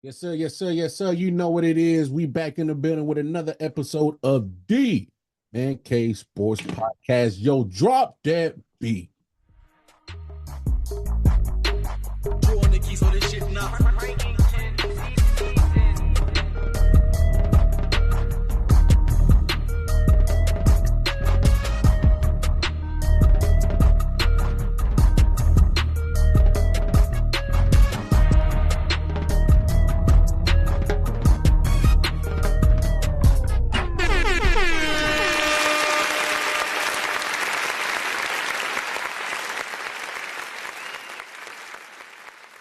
Yes, sir. Yes, sir. Yes, sir. You know what it is. We back in the building with another episode of the Man Cave Sports Podcast. Yo, drop that beat. Two on the keys for this shit now.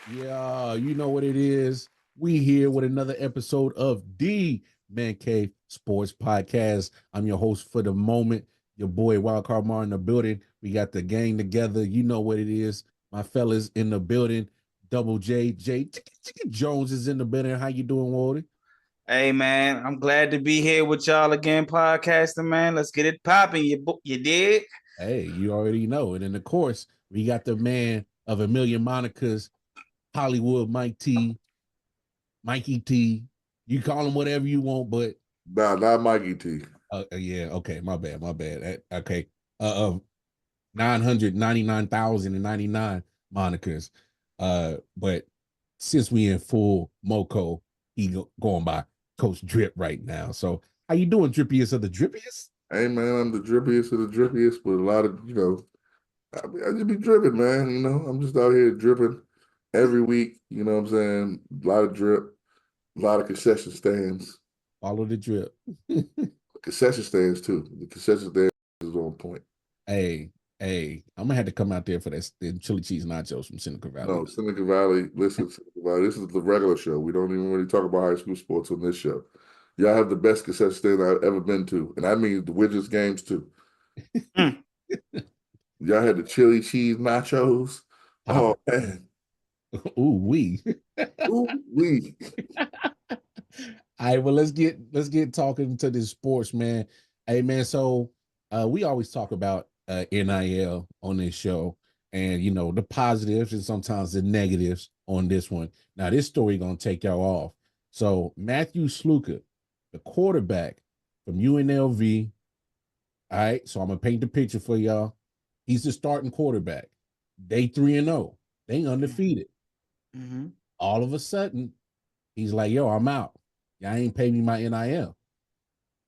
Yeah, you know what it is. We here with another episode of the Man Cave Sports Podcast. I'm your host for the moment, your boy Wildcard Mar in the building. We got the gang together. You know what it is. My fellas in the building. Double Jae Jones is in the building. How you doing, Wardy? Hey man, I'm glad to be here with y'all again, podcasting, man. Let's get it popping. You did? Hey, you already know. And then of course, we got the man of a million monikers, Hollywood Mikey T. You call him whatever you want, but Nah, not Mikey T. yeah, okay, my bad. Okay. 999,099 monikers. But since we in full Moco, he going by Coach Drip right now. So how you doing, Drippiest of the Drippiest? Hey man, I'm the drippiest of the drippiest with a lot of, I just be dripping, man. I'm just out here dripping every week. You know what I'm saying? A lot of drip, a lot of concession stands. Follow the drip. Concession stands too. The concession stands is on point. Hey, I'm gonna have to come out there for that chili cheese nachos from Seneca Valley. No, Seneca Valley, listen, Seneca Valley, this is the regular show. We don't even really talk about high school sports on this show. Y'all have the best concession stand I've ever been to. And I mean the Widgets games too. Y'all had the chili cheese nachos. Oh man. Ooh wee. Ooh wee. All right, well, let's get talking to this sports, man. Hey man, so we always talk about NIL on this show, and the positives and sometimes the negatives on this one. Now, this story gonna take y'all off. So Matthew Sluka, the quarterback from UNLV. All right, so I'm gonna paint the picture for y'all. He's the starting quarterback. They 3-0. They undefeated. Mm-hmm. All of a sudden, he's like, "Yo, I'm out. Y'all ain't pay me my NIL."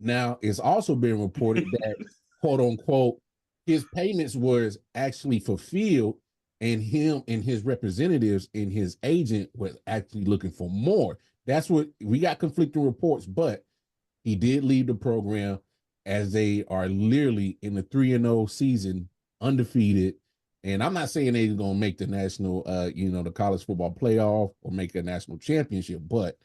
Now, it's also been reported that, quote unquote, his payments was actually fulfilled, and him and his representatives and his agent was actually looking for more. That's what we got, conflicting reports, but he did leave the program as they are literally in the 3-0 season, undefeated. And I'm not saying they're gonna make the national, the college football playoff or make a national championship, but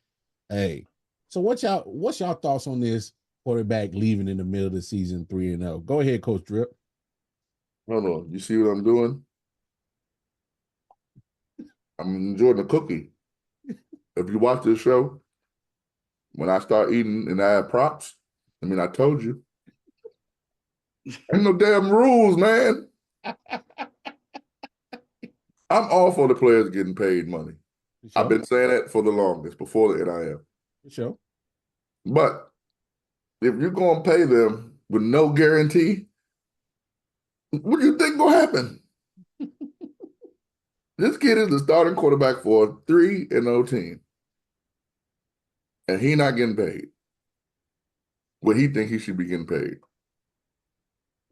hey, so what's y'all thoughts on this quarterback leaving in the middle of the season 3-0? Go ahead, Coach Drip. Hold on. You see what I'm doing? I'm enjoying the cookie. If you watch this show, when I start eating and I have props, I told you. Ain't no damn rules, man. I'm all for the players getting paid money. Sure. I've been saying that for the longest, before the NIL. For sure. But if you're going to pay them with no guarantee, what do you think will happen? This kid is the starting quarterback for a 3-0 team. And he not getting paid what he think he should be getting paid.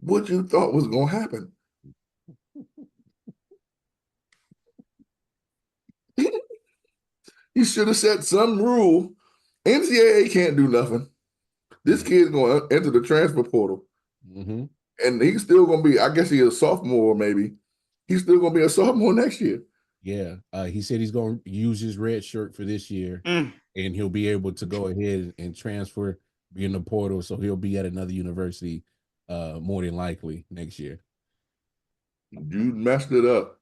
What you thought was going to happen? You should have set some rule. NCAA can't do nothing. This kid's going to enter the transfer portal. Mm-hmm. And he's still going to be, I guess he's a sophomore maybe. He's still going to be a sophomore next year. Yeah. He said he's going to use his red shirt for this year, and he'll be able to go ahead and transfer, be in the portal, so he'll be at another university more than likely next year. You messed it up.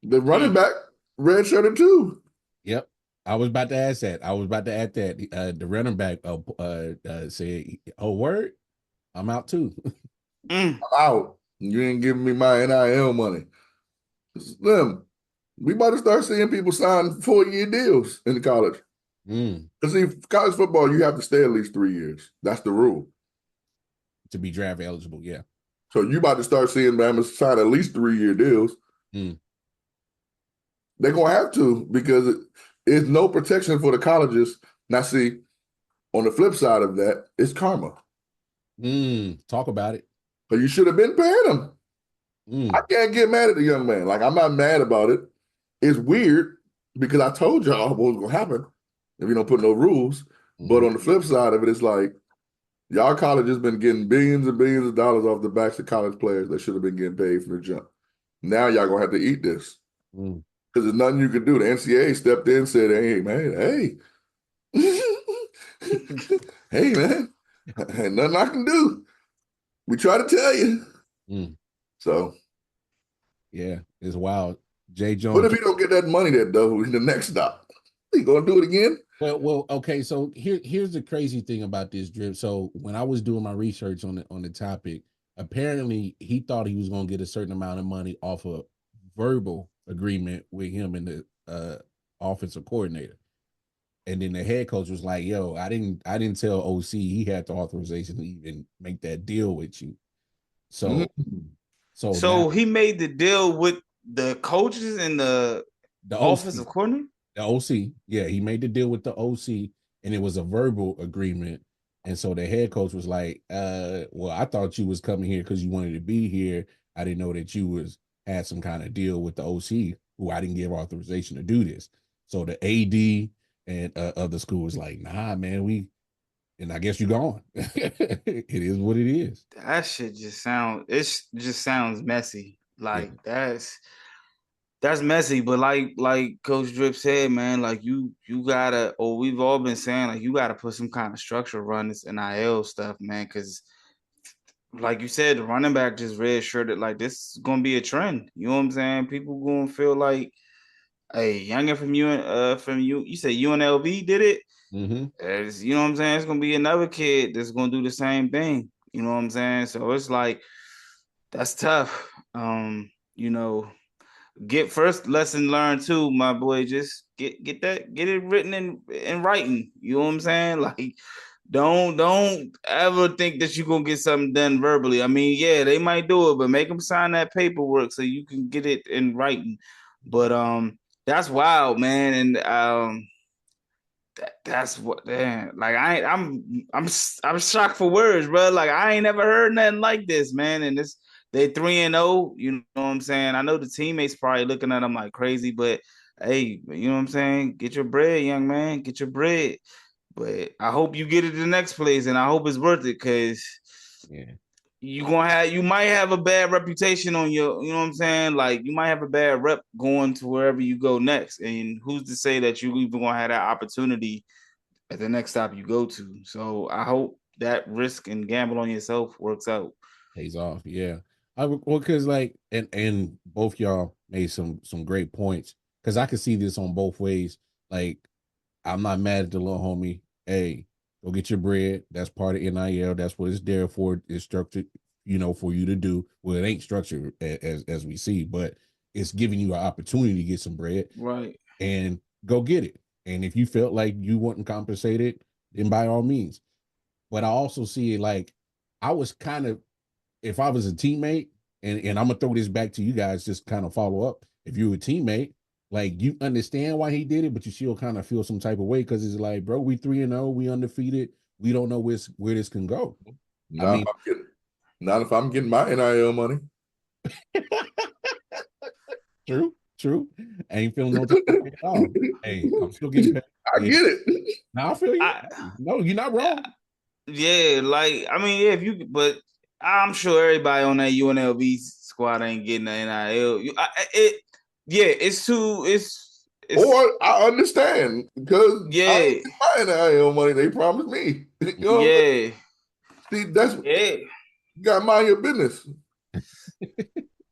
The running back red shirted too. Yep. I was about to ask that. I was about to add that. The running back said, "Oh, word, I'm out too." I'm out. You ain't giving me my NIL money. Slim, We about to start seeing people sign 4-year deals in college. Mm, Because see, college football, you have to stay at least 3 years. That's the rule. to be draft eligible, yeah. So you about to start seeing Bama sign at least 3-year deals. Mm, They're gonna have to because it's no protection for the colleges. Now, see, on the flip side of that, it's karma. talk about it. Because you should have been paying them. I Mm, can't get mad at the young man. Like, I'm not mad about it. It's weird because I told y'all what was gonna happen if you don't put no rules. But mhm. on the flip side of it, it's like y'all college has been getting billions and billions of dollars off the backs of college players that should have been getting paid from the jump. Now y'all gonna have to eat this. Mm. Because there's nothing you can do. The NCAA stepped in and said, hey, man, hey. Hey, man, ain't nothing I can do. We try to tell you. Mm. So, Yeah, it's wild. Jae what Jones. if he don't get that money that though in the next stop? He gonna do it again? Well, okay. So here's the crazy thing about this drip. So when I was doing my research on the topic, apparently he thought he was gonna get a certain amount of money off a verbal agreement with him and the offensive coordinator. And then the head coach was like, "Yo, I didn't tell OC he had the authorization to even make that deal with you." So Mhm. so now So he made the deal with the coaches and the the offensive OC, coordinator. the OC, yeah, he made the deal with the OC, and it was a verbal agreement. And so the head coach was like, well, I thought you was coming here because you wanted to be here. I didn't know that you was had some kind of deal with the OC, who I didn't give authorization to do this." So the AD and other school was like, "Nah, man, and I guess you gone." It is what it is. That shit just sounds messy. Yeah. Like that's messy. But like Coach Drip said, man, like you gotta, or we've all been saying, like you gotta put some kind of structure around this NIL stuff, man, because like you said, the running back just redshirted. Like this is gonna be a trend. You know what I'm saying? People gonna feel like, hey, youngin from you said UNLV did it. Mm-hmm. You know what I'm saying? It's gonna be another kid that's gonna do the same thing. You know what I'm saying? So it's like that's tough. You know, get first lesson learned too, my boy. Just get it written in writing. You know what I'm saying? Like don't ever think that you're gonna get something done verbally. I mean, yeah, they might do it, but make them sign that paperwork so you can get it in writing. But that's wild, man. And that's what, damn. Like I'm shocked for words, bro. Like I ain't never heard nothing like this, man. And this they 3-0. You know what I'm saying? I know the teammates probably looking at them like crazy, but hey, you know what I'm saying? Get your bread, young man. Get your bread. But I hope you get it the next place, and I hope it's worth it, because Yeah. you might have a bad reputation on your, you know what I'm saying? Like you might have a bad rep going to wherever you go next. And who's to say that you even gonna have that opportunity at the next stop you go to? So I hope that risk and gamble on yourself works out. Pays off. Yeah. Well, because like, and both y'all made some great points, because I could see this on both ways. Like, I'm not mad at the little homie. Hey, go get your bread. That's part of NIL. That's what it's there for. It's structured, for you to do. Well, it ain't structured as we see, but it's giving you an opportunity to get some bread Right. and go get it. And if you felt like you wasn't compensated, then by all means. But I also see it like, I was kind of, if I was a teammate, and I'm gonna throw this back to you guys, just kind of follow up. If you're a teammate, like you understand why he did it, but you still kind of feel some type of way, because it's like, bro, we 3-0, we undefeated, we don't know where this can go. I Not if mean, I'm getting, not if I'm getting my NIL money. true. I ain't feeling no type of way at all. Hey, I'm still getting paid. I Hey, get it. now I feel you. I No, you're not wrong. Yeah, like I mean, yeah, if you, but I'm sure everybody on that UNLV squad ain't getting the NIL. Yeah, it's too, it's Or I understand because I yeah, ain't get my NIL money they promised me. You know what I'm yeah, saying? See, that's yeah. you got to mind your business.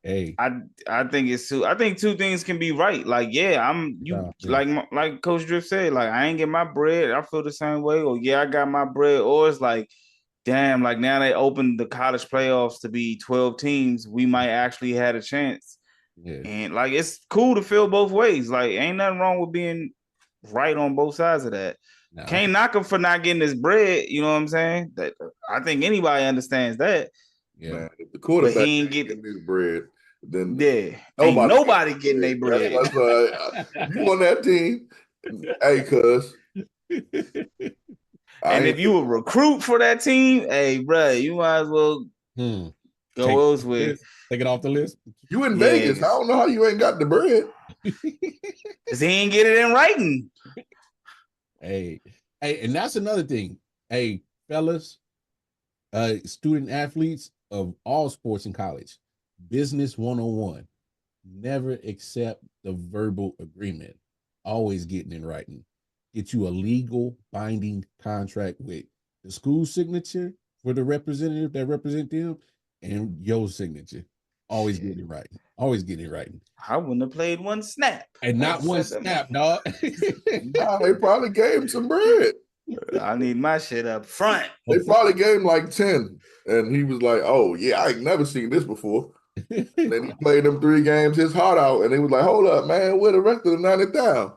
Hey, I think it's two. I think two things can be right. Like, yeah, yeah. like Coach Drift said. Like, I ain't get my bread. I feel the same way. Or yeah, I got my bread. Or it's like, damn, like now they opened the college playoffs to be 12 teams. We might actually had a chance. Yeah. And like it's cool to feel both ways. Like ain't nothing wrong with being right on both sides of that. No. Can't knock him for not getting his bread. You know what I'm saying? That I think anybody understands that. Yeah. Man, if the quarterback But he ain't ain't get getting his bread, then yeah. Ain't nobody getting their bread. That's why you on that team. Hey, cuz. And if you a recruit for that team, hey, bro, you might as well go elsewhere. Take it off the list. You in Vegas. I don't know how you ain't got the bread. Because he ain't get it in writing. Hey, and that's another thing. Hey, fellas, student athletes of all sports in college, business 101. Never accept the verbal agreement. Always getting in writing. Get you a legal binding contract with the school signature for the representative that represent them and your signature. Always getting it right. Always getting it right. I wouldn't have played one snap. And not one snap, dog. Nah, they probably gave him some bread. I need my shit up front. They probably gave him like 10. And he was like, oh, yeah, I ain't never seen this before. And then he played them 3 games, his heart out. And he was like, hold up, man, where the rest of the 90,000?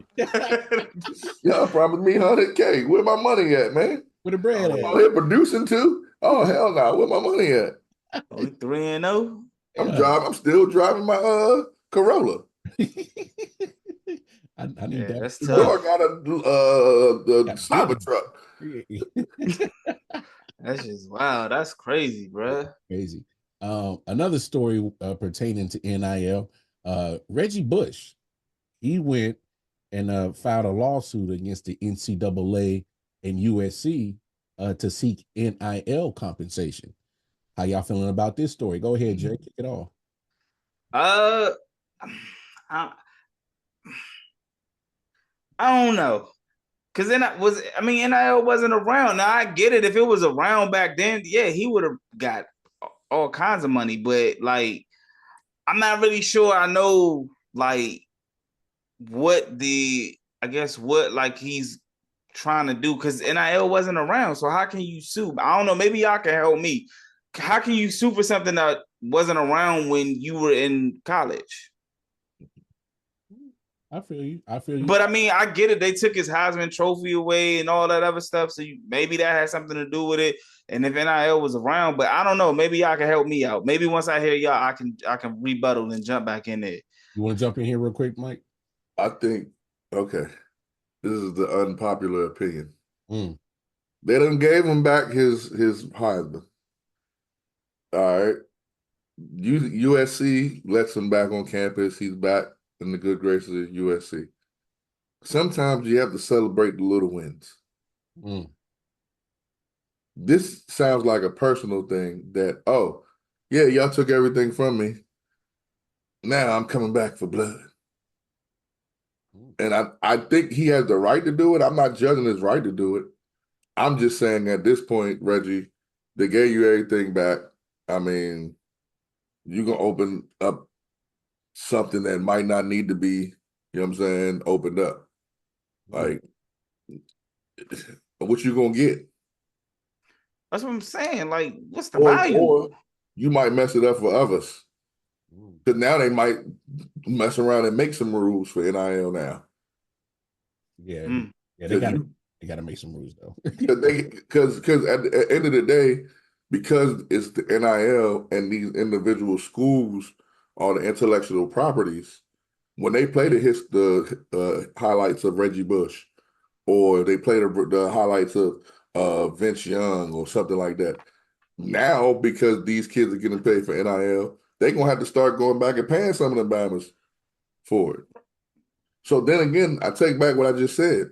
Y'all promised me 100K. Where my money at, man? Where the bread at? Oh, here producing too? Oh, hell no. Where my money at? Only 3-0. I'm still driving my Corolla. I need that. That's The tough. door got the Cybertruck. That's just wow. That's crazy, bro. Crazy. Another story pertaining to NIL. Reggie Bush, he went and filed a lawsuit against the NCAA and USC to seek NIL compensation. How y'all feeling about this story? Go ahead, Jay. Kick it off. I don't know. Cause NIL wasn't around. Now I get it. If it was around back then, yeah, he would have got all kinds of money. But like, I'm not really sure. I know like what he's trying to do because NIL wasn't around. So how can you sue? I don't know. Maybe y'all can help me. How can you sue for something that wasn't around when you were in college? I feel you. But I mean, I get it. They took his Heisman Trophy away and all that other stuff. So maybe that has something to do with it. And if NIL was around, but I don't know. Maybe y'all can help me out. Maybe once I hear y'all, I can rebuttal and jump back in there. You want to jump in here real quick, Mike? I think, okay, this is the unpopular opinion. They done gave him back his Heisman. All right. USC lets him back on campus. He's back in the good graces of USC. Sometimes you have to celebrate the little wins. This sounds like a personal thing that, oh, yeah, y'all took everything from me. Now I'm coming back for blood. And I think he has the right to do it. I'm not judging his right to do it. I'm just saying at this point, Reggie, they gave you everything back. I mean, you're going to open up something that might not need to be, you know what I'm saying, opened up. Like, what you going to get? That's what I'm saying. Like, what's the value? Or you might mess it up for others. Because now they might mess around and make some rules for NIL now. Yeah, they got to make some rules though. Because at the end of the day, because it's the NIL and these individual schools are the intellectual properties, when they play the highlights of Reggie Bush, or they play the highlights of Vince Young or something like that, now because these kids are getting paid for NIL, they're going to have to start going back and paying some of the bammers for it. So then again, I take back what I just said.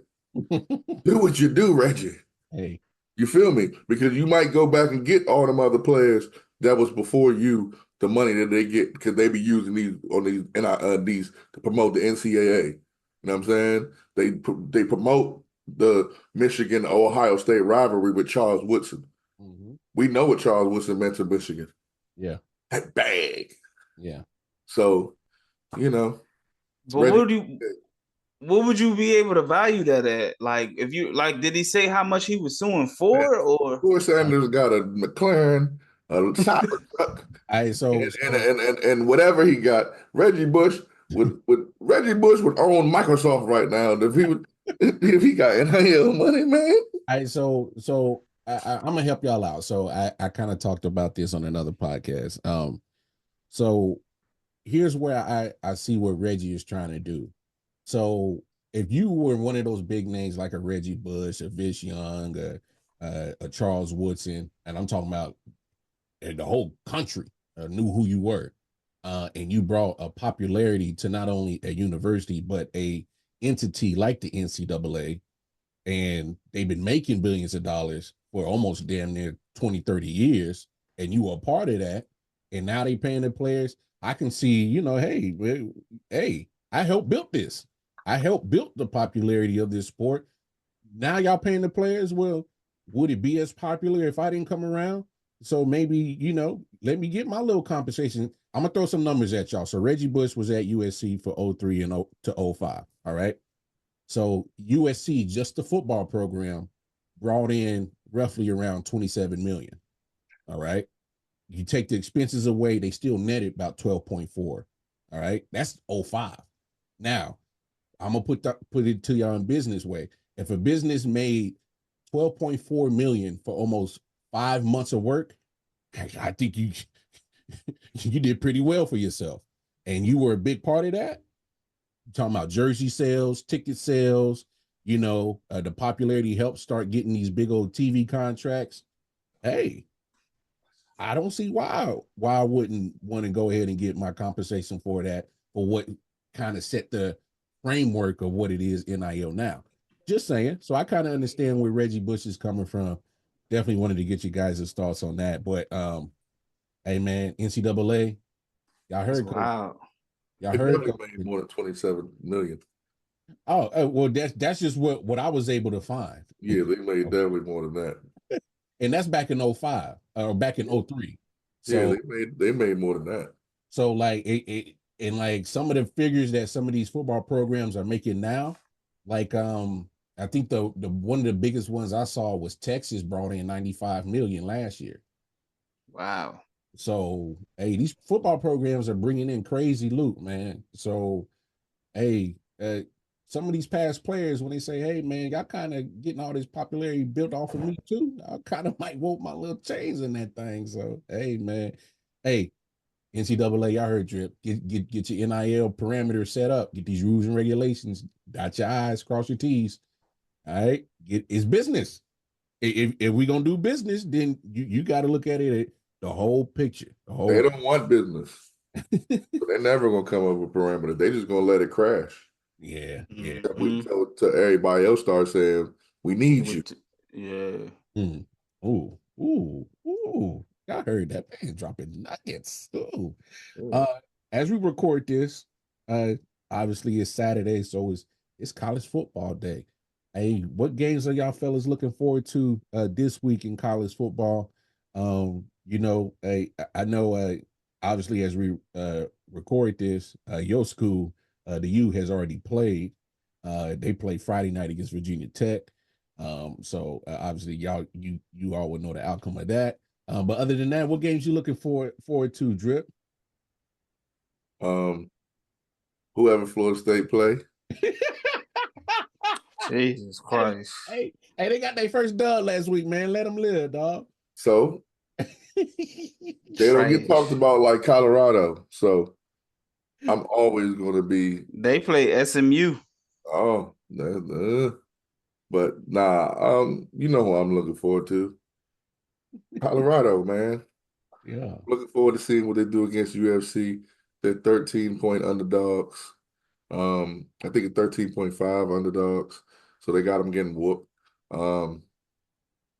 Do what you do, Reggie. Hey. You feel me? Because you might go back and get all them other players that was before you the money that they get because they be using these to promote the NCAA. You know what I'm saying? They promote the Michigan-Ohio State rivalry with Charles Woodson. We know what Charles Woodson meant to Michigan. Yeah. That bag. Yeah. So, you know. But what would you be able to value that at? Like, if you did he say how much he was suing for? Or Sanders got a McLaren, a Cybertruck, All right, and whatever he got. Reggie Bush would own Microsoft right now if he got NIL money, man. all right, I'm gonna help y'all out. So I kind of talked about this on another podcast. So here's where I see what Reggie is trying to do. So if you were one of those big names like a Reggie Bush, a Vince Young, a Charles Woodson, and I'm talking about the whole country knew who you were, and you brought a popularity to not only a university but a entity like the NCAA, and they've been making billions of dollars for almost damn near 20, 30 years, and you were a part of that, and now they paying the players. I can see, hey, I helped build this. I helped build the popularity of this sport. Now y'all paying the players. Well, would it be as popular if I didn't come around? So maybe, let me get my little compensation. I'm gonna throw some numbers at y'all. So Reggie Bush was at USC for 03 and 0 to 05. All right. So USC, just the football program, brought in roughly around 27 million. All right. You take the expenses away, they still netted about 12.4. All right. That's 05. Now, I'm gonna put it to y'all in business way. If a business made 12.4 million for almost 5 months of work, I think you did pretty well for yourself. And you were a big part of that. I'm talking about jersey sales, ticket sales, the popularity helped start getting these big old TV contracts. Hey, I don't see why I wouldn't want to go ahead and get my compensation for that, for what kind of set the framework of what it is NIL now. Just saying. So I kind of understand where Reggie Bush is coming from. Definitely wanted to get you guys' thoughts on that. But hey man, NCAA, y'all heard. Wow. Y'all They heard definitely made more than 27 million. Oh, well, that's just what I was able to find. Yeah, they made definitely more than that. And that's back in 05 or back in 03. So yeah, they made more than that. So like and like some of the figures that some of these football programs are making now, like I think the one of the biggest ones I saw was Texas brought in 95 million last year. Wow. So hey, these football programs are bringing in crazy loot, man. So hey, some of these past players, when they say, hey man, y'all kind of getting all this popularity built off of me too, I kind of might want my little chains in that thing. So hey man, hey, NCAA, y'all heard Drip. Get your NIL parameters set up. Get these rules and regulations. Dot your I's, cross your T's. All right, it's business. If we gonna do business, then you got to look at it the whole picture. They don't want business. They're never gonna come up with parameters. They just gonna let it crash. Yeah. To everybody else start saying we need you. Yeah. Ooh. I heard that man dropping nuggets. Ooh. As we record this, obviously it's Saturday, so it's college football day. Hey, what games are y'all fellas looking forward to this week in college football? Hey, I know obviously as we record this, your school, the U has already played. They play Friday night against Virginia Tech. So obviously you all would know the outcome of that. But other than that, what games you looking forward to, Drip? Whoever Florida State play. Jesus Christ. Hey, they got their first dub last week, man. Let them live, dog. So they don't get talked about like Colorado. So I'm always going to be. They play SMU. Oh, but nah. You know who I'm looking forward to. Colorado, man. Yeah. Looking forward to seeing what they do against UFC. They're 13-point underdogs. I think 13.5 underdogs. So they got them getting whooped.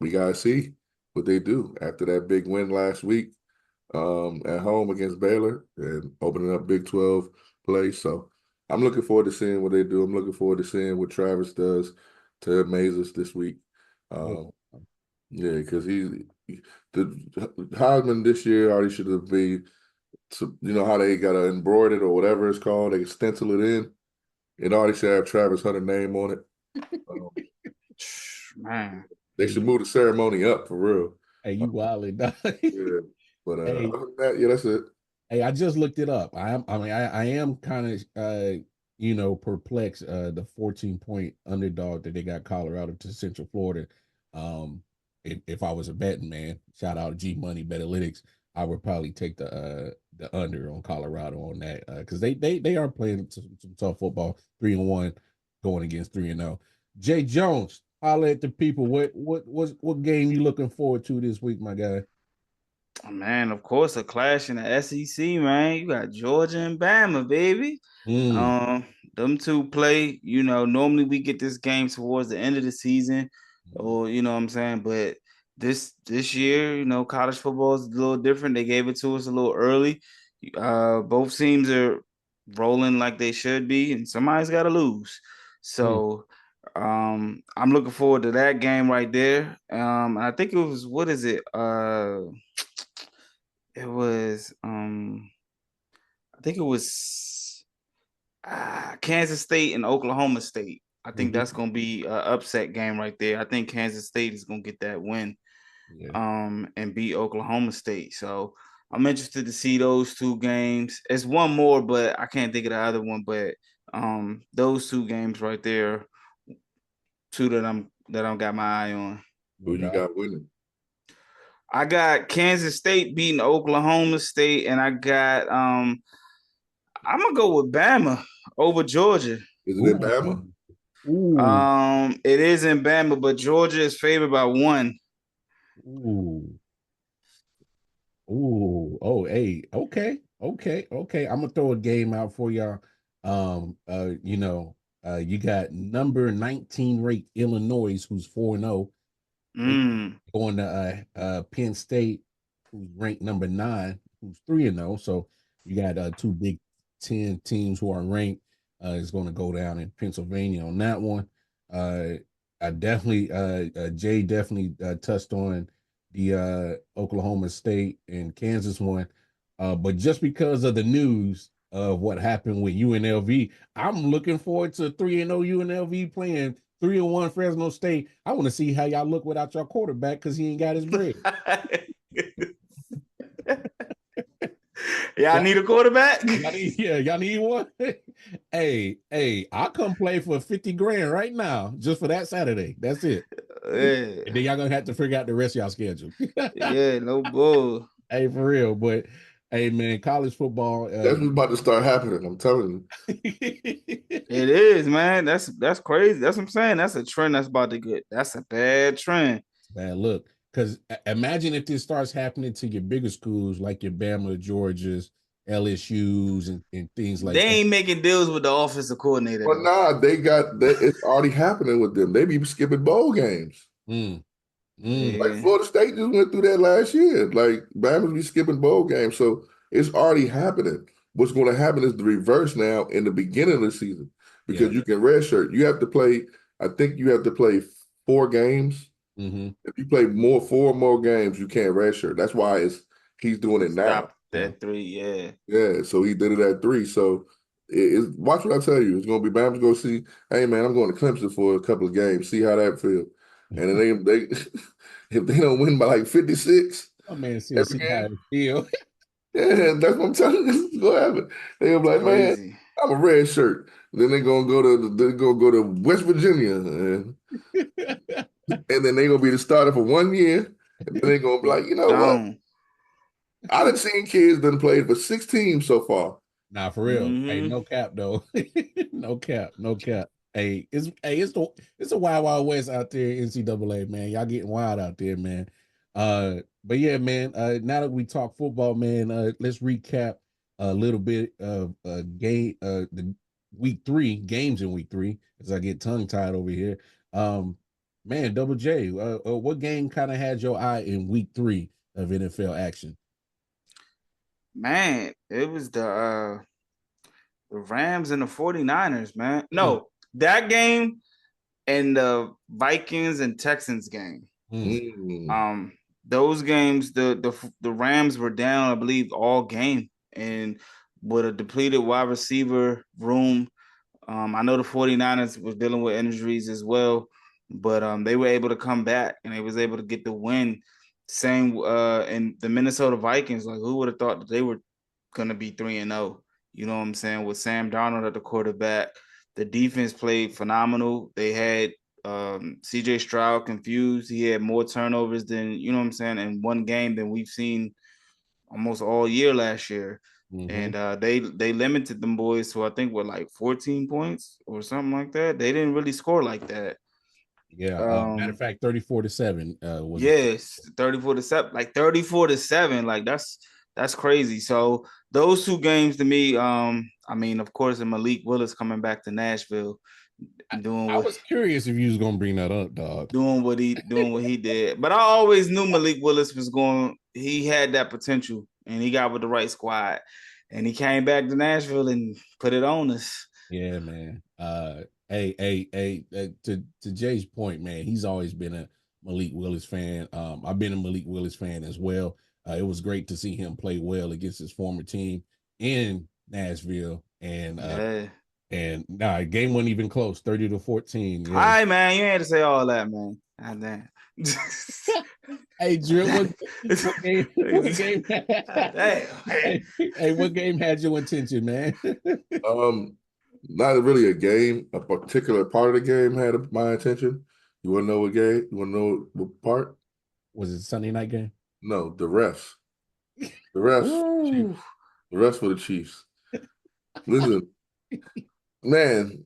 We gotta see what they do after that big win last week at home against Baylor and opening up Big 12 play. So I'm looking forward to seeing what they do. I'm looking forward to seeing what Travis does to amaze us this week. Yeah, because the Heisman this year already should have been, how they got to embroider it or whatever it's called. They stencil it in. It already should have Travis Hunter name on it. Man, they should move the ceremony up for real. Hey, you wildin', dog. Yeah. But Hey, other than that, yeah, that's it. hey, I just looked it up. I am kind of perplexed. The 14-point underdog that they got Colorado to Central Florida. Um, if I was a betting man, shout out to G Money Betalytics, I would probably take the under on Colorado on that because they are playing some tough football. 3-1 going against 3-0. Jae Jones, holler at the people. What game you looking forward to this week, my guy? Man, of course, a clash in the SEC, man. You got Georgia and Bama, baby. Mm, Um, them two play, normally we get this game towards the end of the season, or you know what I'm saying, but this year, college football is a little different. They gave it to us a little early. Both teams are rolling like they should be, and somebody's got to lose. mm. So, I'm looking forward to that game right there. I think it was, what is it? It was I think it was Kansas State and Oklahoma State. I think Mhm. that's gonna be an upset game right there. I think Kansas State is gonna get that win Yeah. and beat Oklahoma State. So I'm interested to see those two games. It's one more, but I can't think of the other one. But those two games right there, two that I'm got my eye on. No Who you doubt. got winning? I got Kansas State beating Oklahoma State, and I got I'm gonna go with Bama over Georgia. Is it in Ooh, Bama? ooh, It is in Bama, but Georgia is favored by 1. ooh, ooh. Oh, hey, okay, okay, okay. I'm gonna throw a game out for y'all. You got number 19 ranked Illinois, who's 4-0. They Mm. going to Penn State, who's ranked number 9, who's 3-0. So you got two Big Ten teams who are ranked. Is going to go down in Pennsylvania on that one. Uh, I definitely, Jay definitely touched on the Oklahoma State and Kansas one. But just because of the news of what happened with UNLV, I'm looking forward to 3-0 UNLV playing 3-1 Fresno State. I want to see how y'all look without your quarterback because he ain't got his bread. Y'all need a quarterback? Y'all need one. Hey, I'll come play for 50 grand right now just for that Saturday. That's it. And then Yeah, y'all gonna have to figure out the rest of y'all schedule. yeah, no bull. Hey, for real. But hey, man, college football. That's what's about to start happening. I'm telling you. It is, man. That's crazy. That's what I'm saying. That's a trend that's about to get. That's a bad trend. Man, look, because imagine if this starts happening to your bigger schools like your Bama, Georgias, LSU's, and things They like that. ain't making deals with the offensive coordinator But though. nah, it's already happening with them. They be skipping bowl games. Mm, mm, Like Yeah. Florida State just went through that last year. Like Bama's be skipping bowl games. So it's already happening. What's going to happen is the reverse now in the beginning of the season because yeah. you can redshirt. You have to play, I think you have to play 4 games. Mm-hmm. If you play 4 more games, you can't redshirt. That's why he's doing it now. Stop that 3. Yeah. Yeah, so he did it at 3. So watch what I tell you. It's gonna be Bama's go see, hey man, I'm going to Clemson for a couple of games, see how that feels. And then they if they don't win by like 56 My man said, every see how game, it feel. yeah, that's what I'm telling you. This is gonna happen. They'll be like, man, Crazy. I'm a red shirt. Then they're gonna go to West Virginia, and then they're gonna be the starter for 1 year. And then they're gonna be like, you know what? Gone. I done seen kids that played for 6 teams so far. Nah, for real. Hey, Hmm. no cap though. No cap, no cap. It's a wild, wild west out there, NCAA, man. Y'all getting wild out there, man. But yeah, man. Now that we talk football, man, let's recap a little bit of the week 3 games in week 3, as I get tongue tied over here. Man, Double J, what game kind of had your eye in week 3 of NFL action? Man, it was the Rams and the 49ers, man. No, that game and the Vikings and Texans game. Mm, Mm. Um, those games, the Rams were down, I believe, all game, and with a depleted wide receiver room. I know the 49ers was dealing with injuries as well, but they were able to come back and they was able to get the win. Same and the Minnesota Vikings, like who would have thought that they were gonna be 3-0? You know what I'm saying? With Sam Darnold at the quarterback. The defense played phenomenal. They had CJ Stroud confused. He had more turnovers than, you know what I'm saying, in one game than we've seen almost all year last year. And they limited them boys to I think what like 14 points or something like that. They didn't really score like that. Yeah. Matter of fact, 34-7 was yes, 34-7, like 34-7. Like that's crazy. So those two games to me, I mean, of course, and Malik Willis coming back to Nashville, doing I what was curious if you was gonna bring that up, dog. doing what he did. But I always knew Malik Willis was going. He had that potential, and he got with the right squad, and he came back to Nashville and put it on us. Yeah, man. To Jay's point, man, he's always been a Malik Willis fan. I've been a Malik Willis fan as well. It was great to see him play well against his former team in Nashville, and nah, game wasn't even close, 30-14. Yeah. All right, man, you ain't to say all that, man. God damn. Hey, Drew, what game had your attention, man? Not really a game. A particular part of the game had my attention. You want to know what game? You want to know what part? Was it Sunday night game? No, the refs. The refs. The refs for the Chiefs. Listen, man.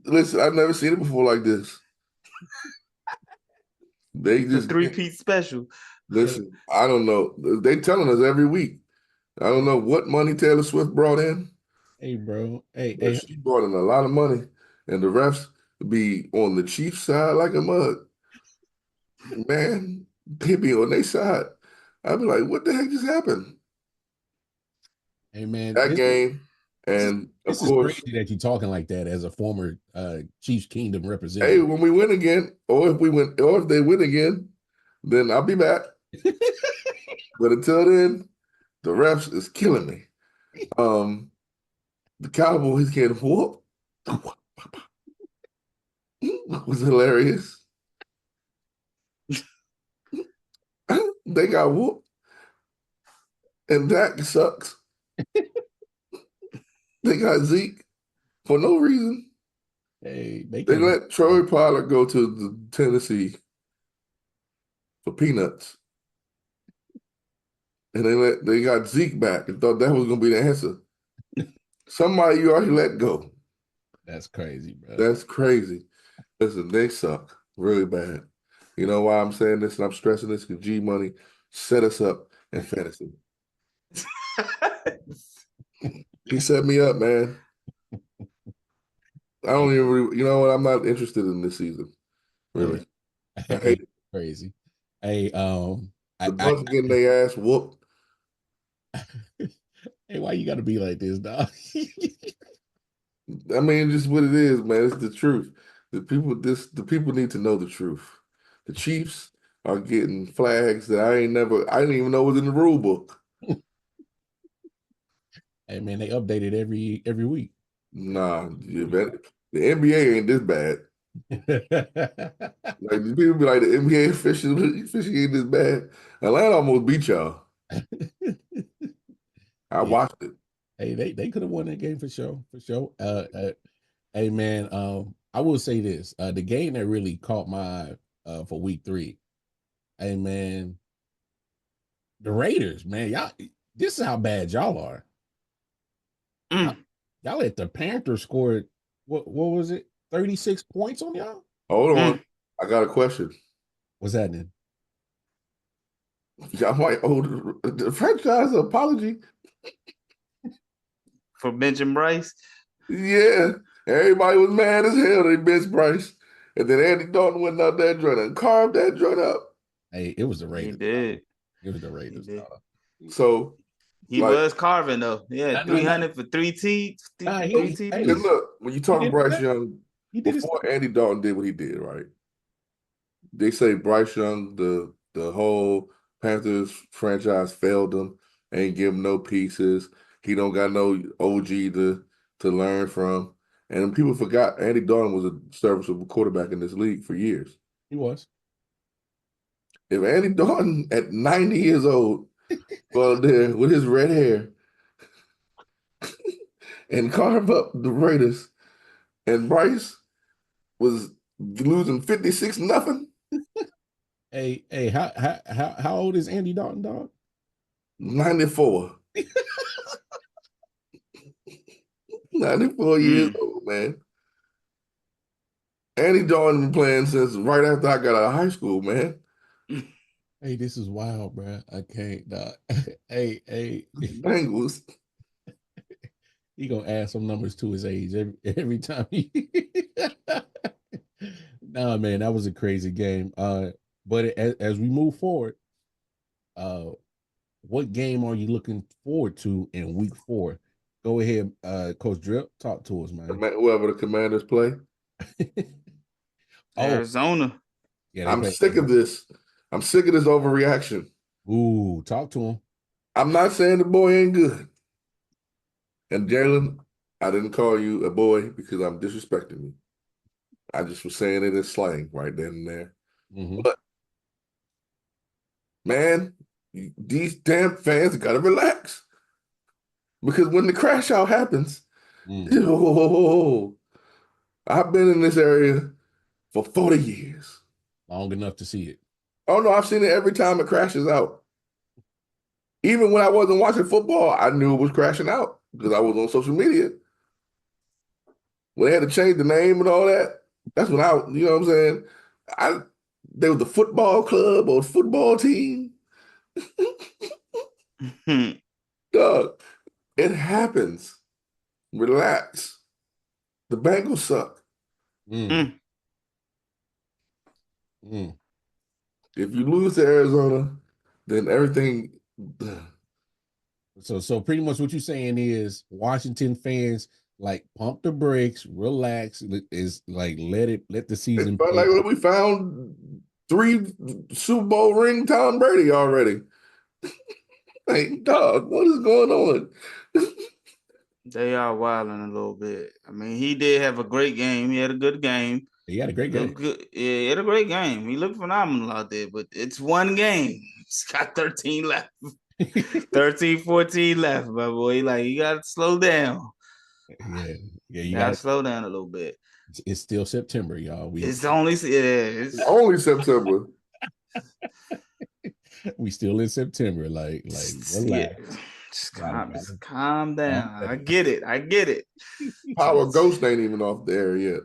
Listen, I've never seen it before like this. They just the 3-piece special. Listen, I don't know. They telling us every week. I don't know what money Taylor Swift brought in. Hey, bro. Hey, she brought in a lot of money, and the refs be on the Chiefs side like a mug. Man, they be on their side. I'd be like, what the heck just happened? Hey, man. That game, and of course, is crazy that you're talking like that as a former Chiefs Kingdom representative. Hey, when we win again, or if they win again, then I'll be back. But until then, the refs is killing me. The Cowboys getting whooped was hilarious. They got whooped, and Dak sucks. They got Zeke for no reason. Hey, they let Troy Pollard go to the Tennessee for peanuts. And they got Zeke back and thought that was going to be the answer. Somebody you already let go. That's crazy, bro. That's crazy. Listen, they suck really bad. You know why I'm saying this and I'm stressing this? Because G Money set us up in fantasy. He set me up, man. I don't even, you know what? I'm not interested in this season. Really. I hate it. Crazy. Hey, the Bucks getting their ass whooped. Hey, why you gotta be like this, dog? I mean, just what it is, man. It's the truth. The people need to know the truth. The Chiefs are getting flags that I didn't even know was in the rule book. Hey, man, they update it every week. Nah, the NBA ain't this bad. Like people be like, the NBA officially ain't this bad. Atlanta almost beat y'all. I watched it. Hey, they could have won that game for sure. Hey, man, I will say this: the game that really caught my eye for week 3. Hey, man, the Raiders, man, y'all. This is how bad y'all are. Y'all let the Panthers score. What was it? 36 points on y'all. Hold on, I got a question. What's that then? Y'all might owe the franchise an apology for benching Bryce. Yeah, everybody was mad as hell they benched Bryce, and then Andy Dalton went out that joint and carved that joint up. Hey, it was the Raiders. He did. It was the Raiders. So he was carving though. Yeah, 300 for 3 T's. Look, when you talk Bryce Young, before Andy Dalton did what he did, right? They say Bryce Young, the whole Panthers franchise failed him, ain't give him no pieces. He don't got no OG to learn from. And people forgot Andy Dalton was a serviceable quarterback in this league for years. He was. If Andy Dalton at 90 years old, well, there with his red hair and carve up the Raiders, and Bryce was losing 56-0. Hey, how old is Andy Dalton, dog? 94. 94 years old, man. Andy Dalton been playing since right after I got out of high school, man. Hey, this is wild, bro. I can't, dog. Hey, Bengals. he gonna add some numbers to his age every time. Nah, man, that was a crazy game. But as we move forward, what game are you looking forward to in week 4? Go ahead, Coach Drip, talk to us, man. Whoever the Commanders play. Arizona. Yeah, I'm sick of this. I'm sick of this overreaction. Ooh, talk to him. I'm not saying the boy ain't good. And Jalen, I didn't call you a boy because I'm disrespecting you. I just was saying it in slang right then and there. Mm-hmm. But, man, these damn fans got to relax. Because when the crash out happens, I've been in this area for 40 years. Long enough to see it. Oh, no, I've seen it every time it crashes out. Even when I wasn't watching football, I knew it was crashing out because I was on social media. When they had to change the name and all that, that's when you know what I'm saying? There was the football club or football team. Dog, it happens. Relax. The Bengals suck. If you lose to Arizona, then everything. So pretty much what you're saying is Washington fans like pump the brakes, relax. Is like let the season. But like we found 3 Super Bowl ring Tom Brady already. Like, dog, what is going on? They are wilding a little bit. I mean, he did have a great game. He had a good game. He had a great game. Yeah, he had a great game. He looked phenomenal out there, but it's one game. He's got 13 left. 13, 14 left, my boy. Like, you got to slow down. Yeah, you got to slow down a little bit. It's still September, y'all. It's only September. We still in September. Like relax. Yeah. Just calm down. I get it. Power Ghost ain't even off the air yet.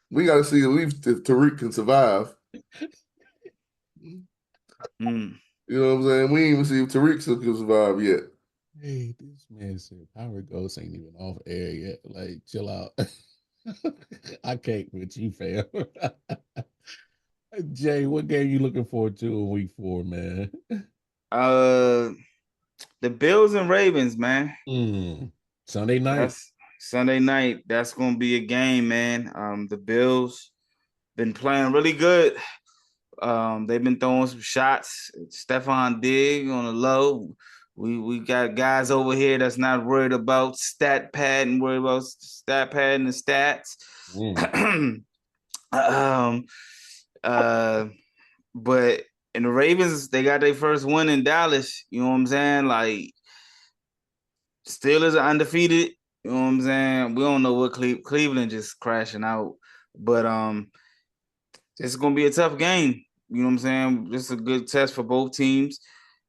We got to see at least if Tariq can survive. You know what I'm saying? We ain't even see if Tariq can survive yet. Hey, this man said Power Ghost ain't even off air yet. Like, chill out. I can't with you, fam. Jay, what game you looking forward to in week 4, man? The Bills and Ravens, man. Sunday night. Sunday night. That's gonna be a game, man. The Bills been playing really good. They've been throwing some shots. Stephon Diggs on the low. We got guys over here that's not worried about stat pad and worried about stat pad and the stats. But in the Ravens, they got their first win in Dallas. You know what I'm saying? Like, Steelers are undefeated. You know what I'm saying? We don't know what Cleveland just crashing out. But it's gonna be a tough game. You know what I'm saying? This is a good test for both teams.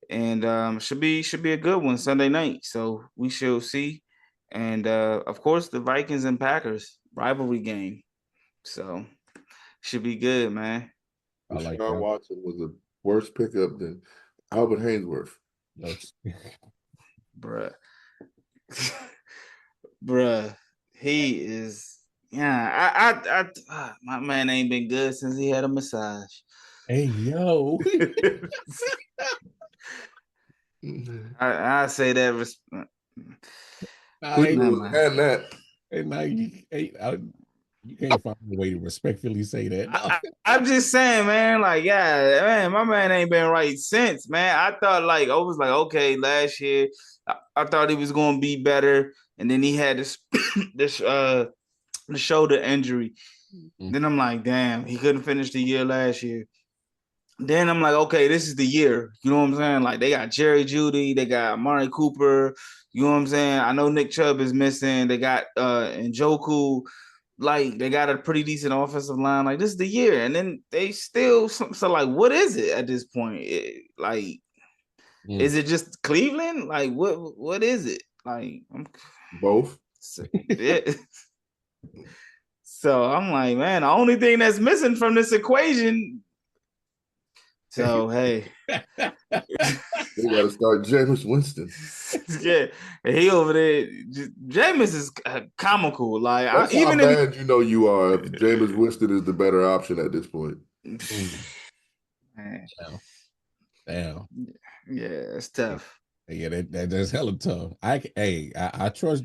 And should be a good one Sunday night. So we shall see. And of course, the Vikings and Packers rivalry game. So should be good, man. I like Deshaun Watson was a worse pickup than Albert Hainsworth. Bruh, he is. Yeah, my man ain't been good since he had a massage. Hey, yo. I say that. You can't find a way to respectfully say that. I'm just saying, man. Like, yeah, man, my man ain't been right since, man. I thought, like, I was like, okay, last year, I thought he was gonna be better, and then he had this the shoulder injury, Then I'm like, damn, he couldn't finish the year last year. Then I'm like, okay, this is the year. You know what I'm saying? Like they got Jerry Jeudy, they got Amari Cooper. You know what I'm saying? I know Nick Chubb is missing. They got Njoku. Like they got a pretty decent offensive line. Like this is the year, and then they still so like, what is it at this point? Is it just Cleveland? Like what is it? Like Both. So I'm like, man, the only thing that's missing from this equation. So hey, they got to start Jameis Winston. Yeah, he over there. Jameis is comical. Like that's how bad you know you are. If Jameis Winston is the better option at this point. Man. Damn. Yeah, it's tough. Yeah, that's hella tough. I trust.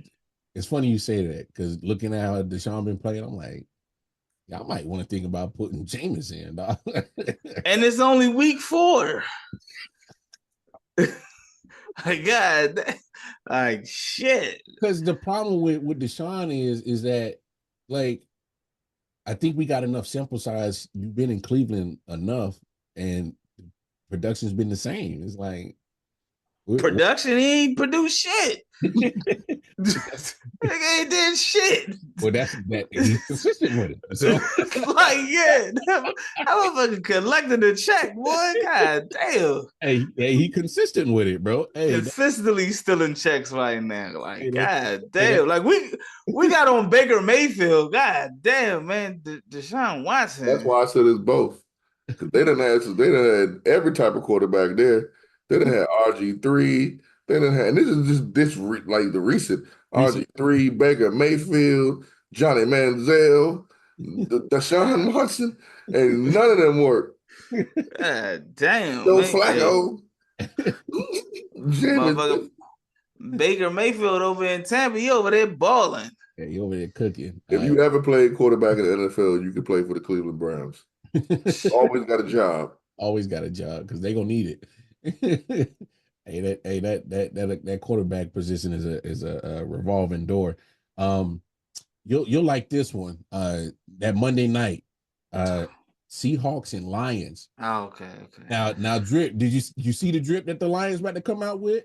It's funny you say that because looking at how Deshaun been playing, I'm like, y'all might want to think about putting Jameis in, dog. And it's only week 4. God, like shit. Because the problem with Deshaun is that, like, I think we got enough sample size. You've been in Cleveland enough, and production's been the same. It's like production, he ain't produced shit. He ain't did shit. Well, that's that he's consistent with it. So like, yeah, that motherfucker collecting the check, boy. God damn. Hey, he consistent with it, bro. Hey, consistently stealing checks right now. Like, God damn. Like we got on Baker Mayfield. God damn, man. Deshaun Watson. That's why I said it's both. They done had every type of quarterback there. They done had RG3. They done had, and this is just like the recent RG3, Baker Mayfield, Johnny Manziel, Deshaun Watson, and none of them work. God damn. No Flacco. Baker Mayfield over in Tampa, he over there balling. Yeah, he over there cooking. If you ever played quarterback in the NFL, you could play for the Cleveland Browns. Always got a job. Always got a job because they're gonna need it. That quarterback position is a revolving door. You'll like this one. That Monday night, Seahawks and Lions. Oh, okay. Now, drip. Did you see the drip that the Lions about to come out with?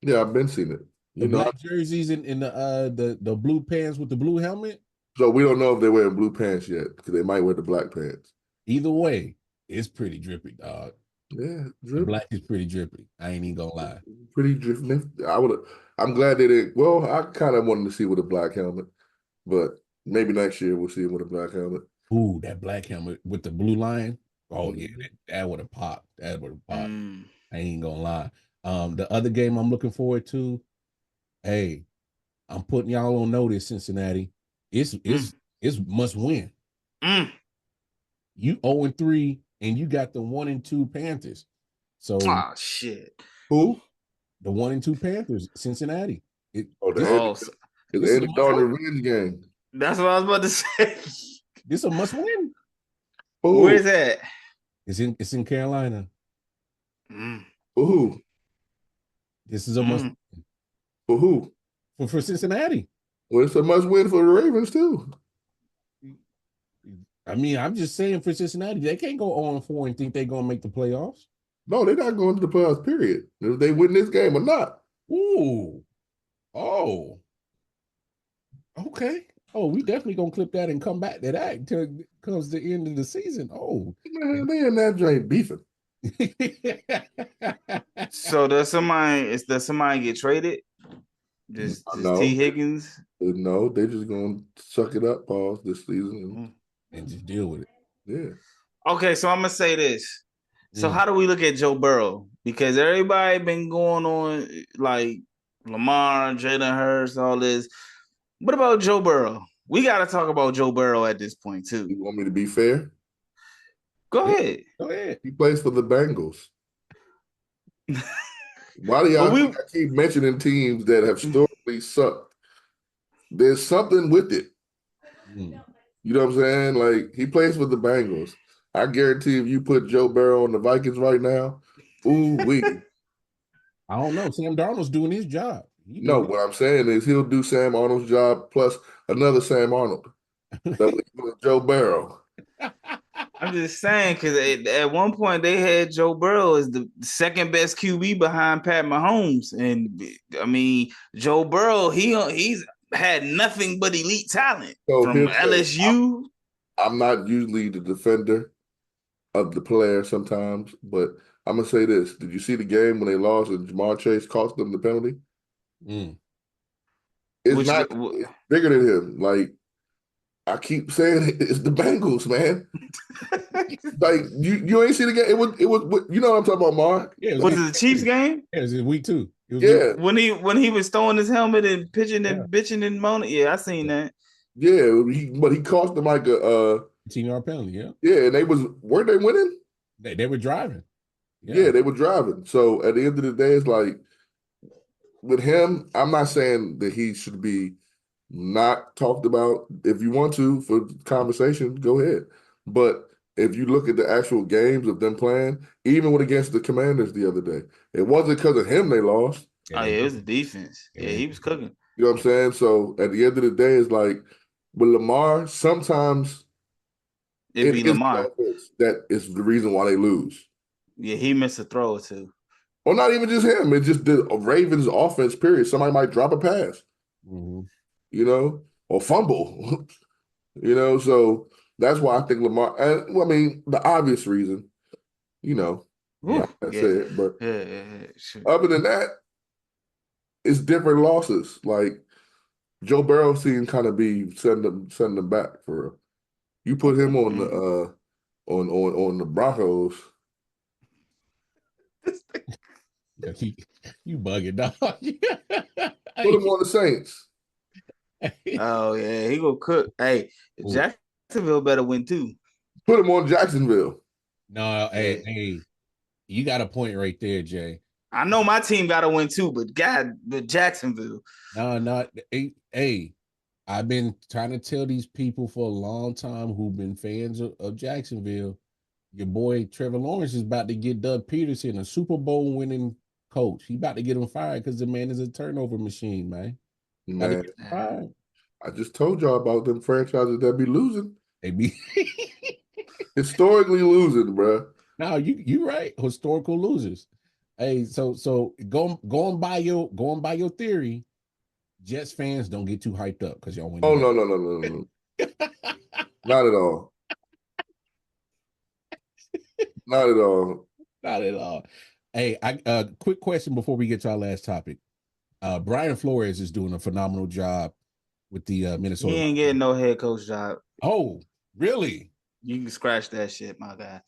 Yeah, I've been seeing it. The black jerseys in the blue pants with the blue helmet. So we don't know if they're wearing blue pants yet because they might wear the black pants. Either way, it's pretty drippy, dog. Yeah, the black is pretty drippy. I ain't even gonna lie. Pretty drippy. I'm glad they didn't. Well, I kind of wanted to see with a black helmet, but maybe next year we'll see him with a black helmet. Ooh, that black helmet with the blue line. Oh yeah, that would have popped. That would have popped. I ain't gonna lie. The other game I'm looking forward to. Hey, I'm putting y'all on notice, Cincinnati. It's must win. You 0-3, and you got the 1-2 Panthers. So shit. Who? The 1-2 Panthers, Cincinnati. It's Andy Dalton revenge game. That's what I was about to say. This a must win. Where's that? It's in Carolina. Who? This is a must win. For who? For Cincinnati. Well, it's a must win for the Ravens too. I mean, I'm just saying for Cincinnati, they can't go 0-4 and think they're gonna make the playoffs. No, they're not going to the playoffs, period. If they win this game or not. Ooh. Oh. Okay. Oh, we definitely gonna clip that and come back to that until it comes the end of the season. Oh. Man, they in that joint beefing. So does somebody get traded? Just T. Higgins? No, they just gonna suck it up, pause this season and just deal with it. Yeah. Okay, so I'm gonna say this. So how do we look at Joe Burrow? Because everybody been going on like Lamar, Jalen Hurts, all this. What about Joe Burrow? We got to talk about Joe Burrow at this point too. You want me to be fair? Go ahead. He plays for the Bengals. Why do y'all I keep mentioning teams that have historically sucked? There's something with it. You know what I'm saying? Like, he plays for the Bengals. I guarantee if you put Joe Burrow on the Vikings right now, ooh-wee. I don't know. Sam Darnold's doing his job. No, what I'm saying is he'll do Sam Arnold's job plus another Sam Arnold. That was Joe Burrow. I'm just saying because at one point they had Joe Burrow as the second best QB behind Pat Mahomes, and I mean Joe Burrow he's had nothing but elite talent So from here's the thing. LSU. I'm not usually the defender of the player sometimes, but I'm gonna say this. Did you see the game when they lost and Jamar Chase cost them the penalty? Mm. It's not it's bigger than him. Like I keep saying it's the Bengals, man. Like you ain't see the game. It was you know what I'm talking about, Mark? Yeah, was it the Chiefs game? Yeah, it was in week 2. It was Yeah. When he was throwing his helmet and pitching and Yeah. bitching and moaning. Yeah, I seen that. Yeah, but he cost them like a 10-yard penalty. Yeah, yeah, and weren't they winning? they were driving. Yeah, they were driving. So at the end of the day, it's like with him, I'm not saying that he should be not talked about. If you want to for conversation, go ahead. But if you look at the actual games of them playing, even when against the Commanders the other day, it wasn't because of him they lost. Oh yeah, it was the defense. Yeah, he was cooking. You know what I'm saying? So at the end of the day, it's like with Lamar, sometimes It'd be Lamar. That is the reason why they lose. Yeah, he missed a throw or two. Or not even just him. It's just the Ravens offense, period. Somebody might drop a pass, you know, or fumble, you know. So that's why I think Lamar, and well, I mean, the obvious reason, you know, that's it. But other than that, it's different losses. Like Joe Burrow seems kind of be sending them back for real. You put him on the on the Broncos. You bugging, dog. Put him on the Saints. Oh yeah, he gonna cook. Hey, Jacksonville better win too. Put him on Jacksonville. No, hey, you got a point right there, Jay. I know my team got to win too, but Jacksonville. No, hey, I've been trying to tell these people for a long time who've been fans of Jacksonville. Your boy Trevor Lawrence is about to get Doug Peterson, a Super Bowl winning coach. He about to get him fired because the man is a turnover machine, man. Man, I just told y'all about them franchises that be losing. They be historically losing, bro. No, you right. Historical losers. Hey, so going by your theory, Jets fans don't get too hyped up because y'all win. Oh no. Not at all. Not at all. Not at all. Hey, quick question before we get to our last topic. Brian Flores is doing a phenomenal job with the Minnesota. He ain't getting no head coach job. Oh, really? You can scratch that shit, my guy.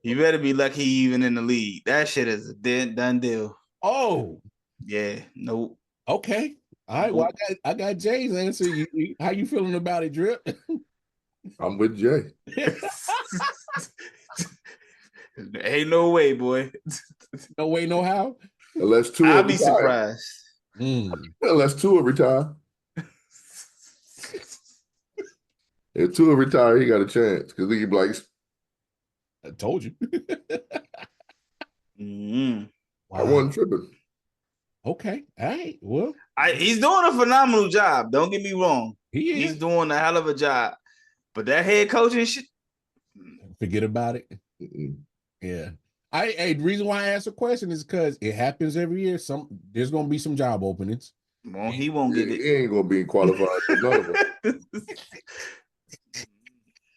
You better be lucky even in the league. That shit is a done deal. Oh, yeah, nope. Okay, all right. Well, I got Jay's answer. How you feeling about it, Drip? I'm with Jay. Ain't no way, boy. No way, no how. Unless Tua I'll be surprised. Unless Tua retire. If Tua retire, he got a chance because he can be like, I told you. Wow. I wasn't tripping. Okay. All right. Well, he's doing a phenomenal job. Don't get me wrong. He's doing a hell of a job. But that head coaching shit, forget about it. Yeah. The reason why I asked the question is because it happens every year. There's gonna be some job openings. Well, he won't get it. He ain't gonna be qualified for none of them.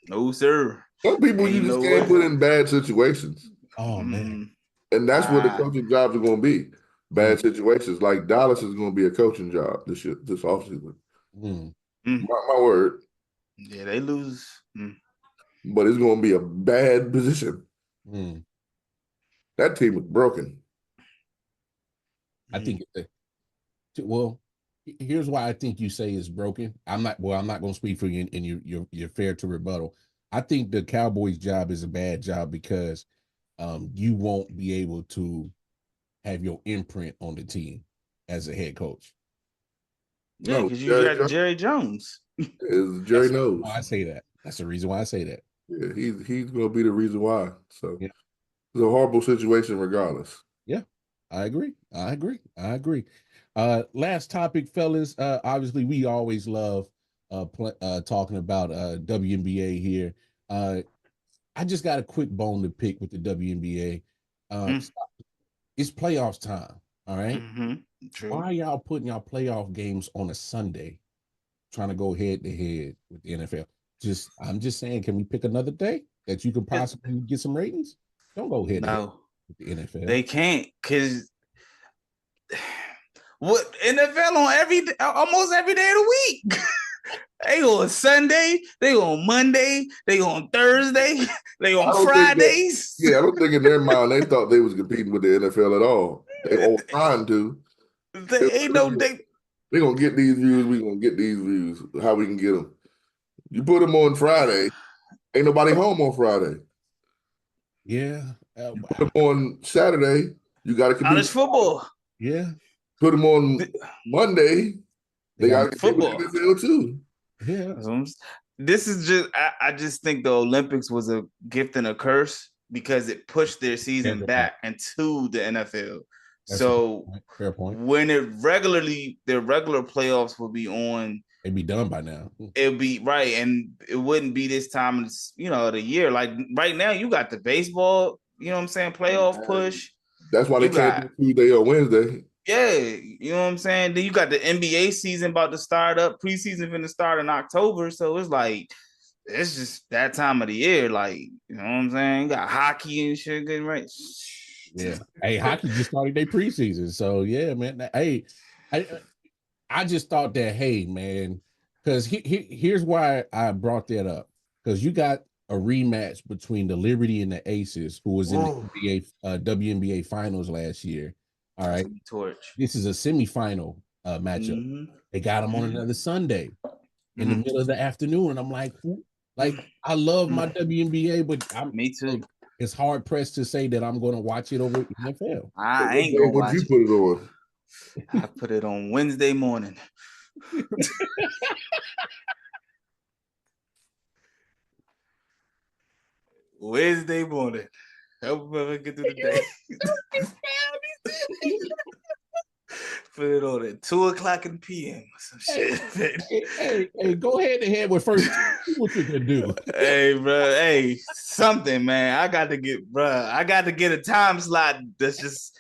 No, sir. Some people you just can't put in bad situations. Oh man. And that's what the coaching jobs are gonna be. Bad situations. Like Dallas is gonna be a coaching job this offseason. My word. Yeah, they lose. But it's gonna be a bad position. That team is broken. I think here's why I think you say it's broken. I'm not going to speak for you, and you're fair to rebuttal. I think the Cowboys' job is a bad job because you won't be able to have your imprint on the team as a head coach. Yeah, because you got Jerry Jones. Jerry knows. I say that. That's the reason why I say that. Yeah, he's going to be the reason why. So it's a horrible situation regardless. Yeah, I agree. Last topic, fellas. Obviously, we always love talking about WNBA here. I just got a quick bone to pick with the WNBA. It's playoffs time. All right. True. Why are y'all putting y'all playoff games on a Sunday, trying to go head to head with the NFL? I'm just saying, can we pick another day that you could possibly get some ratings? Don't go head to head with the NFL. They can't, because what NFL on almost every day of the week. They on Sunday, they on Monday, they on Thursday, they on Fridays. I don't think in their mind they thought they was competing with the NFL at all. They all trying to. They gonna get these views. We gonna get these views. How we can get them? You put them on Friday. Ain't nobody home on Friday. Yeah. You put them on Saturday. You got to compete. College football. Yeah. Put them on Monday. They got to compete football with the NFL too. Yeah. This is just. I just think the Olympics was a gift and a curse because it pushed their season back into the NFL. That's so fair point. When their regular playoffs will be on, it'd be done by now. It'll be right, and it wouldn't be this time of the year. Like right now, you got the baseball, you know what I'm saying, playoff push. That's why they can't do Tuesday or Wednesday. Yeah, you know what I'm saying? Then you got the NBA season about to start up. Preseason finna start in October, so it's like it's just that time of the year. Like, you know what I'm saying? You got hockey and shit getting right. Yeah. Hey, hockey just started their preseason. So yeah, man. Hey, I just thought that, hey, man, because here's why I brought that up. Because you got a rematch between the Liberty and the Aces, who was in the WNBA finals last year. All right. This is a semifinal matchup. They got them on another Sunday in the middle of the afternoon. And I'm like, I love my WNBA, but me too. It's hard pressed to say that I'm going to watch it over NFL. I ain't going to watch it. Put it on? I put it on Wednesday morning. Wednesday morning. Help me get through the day. Put it on at 2:00 p.m. Some shit. Hey, go ahead and head with first. See what you can do. Hey, bro. Hey, something, man. I got to get a time slot that's just